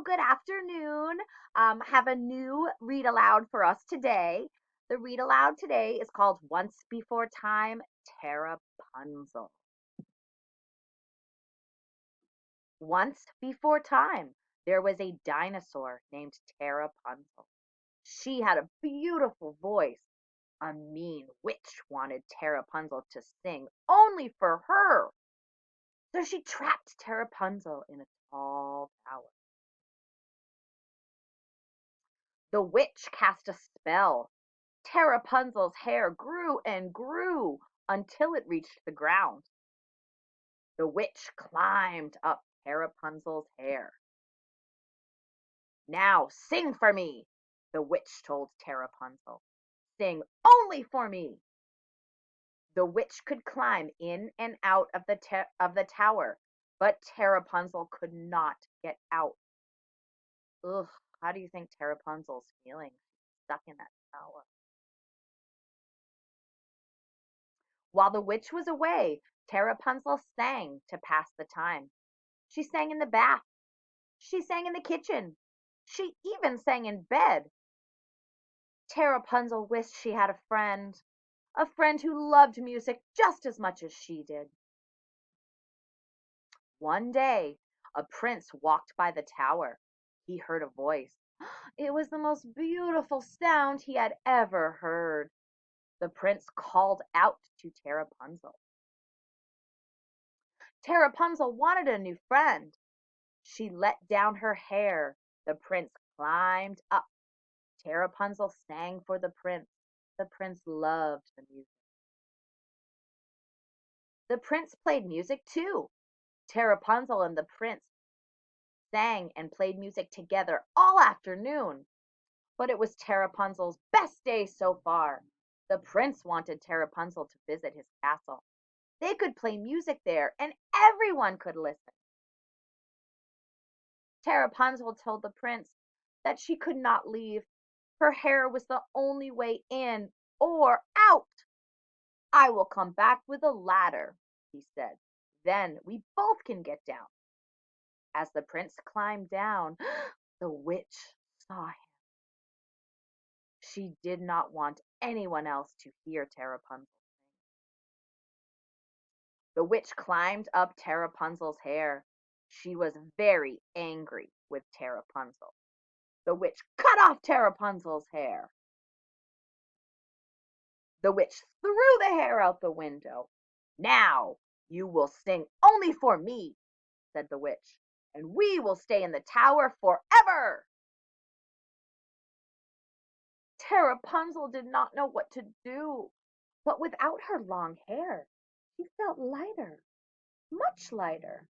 good afternoon. Have a new read aloud for us today. The read aloud today is called Once Before Time, Pterapunzal. Once before time, there was a dinosaur named Pterapunzal. She had a beautiful voice. A mean witch wanted Pterapunzal to sing only for her. So she trapped Pterapunzal in a tall tower. The witch cast a spell. Terapunzal's hair grew and grew until it reached the ground. The witch climbed up Terapunzal's hair. Now sing for me, the witch told Terapunzal. Sing only for me. The witch could climb in and out of the tower, but Terapunzal could not get out. Ugh, how do you think Terapunzal's feeling? She's stuck in that tower. While the witch was away, Terapunzal sang to pass the time. She sang in the bath. She sang in the kitchen. She even sang in bed. Terapunzal wished she had a friend who loved music just as much as she did. One day, a prince walked by the tower. He heard a voice. It was the most beautiful sound he had ever heard. The prince called out to Terapunzal. Terapunzal wanted a new friend. She let down her hair. The prince climbed up. Terapunzal sang for the prince. The prince loved the music. The prince played music too. Terapunzal and the prince sang and played music together all afternoon. But it was Terapunzal's best day so far. The prince wanted Terapunzal to visit his castle. They could play music there and everyone could listen. Terapunzal told the prince that she could not leave. Her hair was the only way in or out. I will come back with a ladder, he said. Then we both can get down. As the prince climbed down, the witch saw him. She did not want anyone else to hear Terapunzal sing. The witch climbed up Terapunzal's hair. She was very angry with Terapunzal. The witch cut off Terapunzal's hair. The witch threw the hair out the window. Now you will sing only for me, said the witch, and we will stay in the tower forever. Terapunzal did not know what to do, but without her long hair, she felt lighter, much lighter.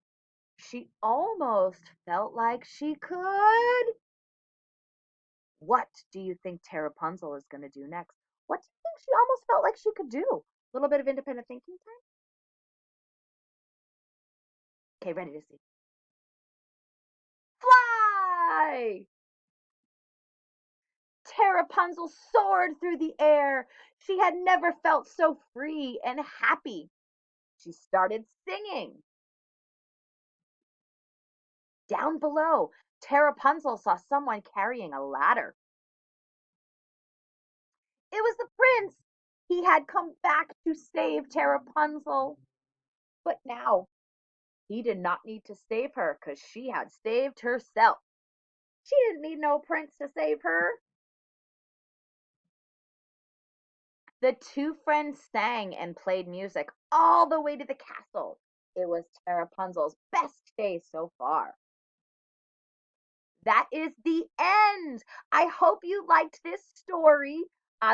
She almost felt like she could. What do you think Terapunzal is going to do next? What do you think she almost felt like she could do? A little bit of independent thinking time? Okay, ready to see. Fly! Terapunzal soared through the air. She had never felt so free and happy. She started singing. Down below, Terapunzal saw someone carrying a ladder. It was the prince. He had come back to save Terapunzal. But now he did not need to save her because she had saved herself. She didn't need no prince to save her. The two friends sang and played music all the way to the castle. It was Terapunzal's best day so far. That is the end. I hope you liked this story.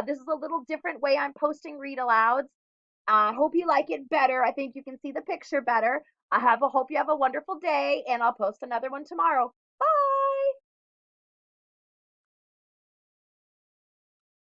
This is a little different way I'm posting read alouds. I hope you like it better. I think you can see the picture better. Hope you have a wonderful day, and I'll post another one tomorrow.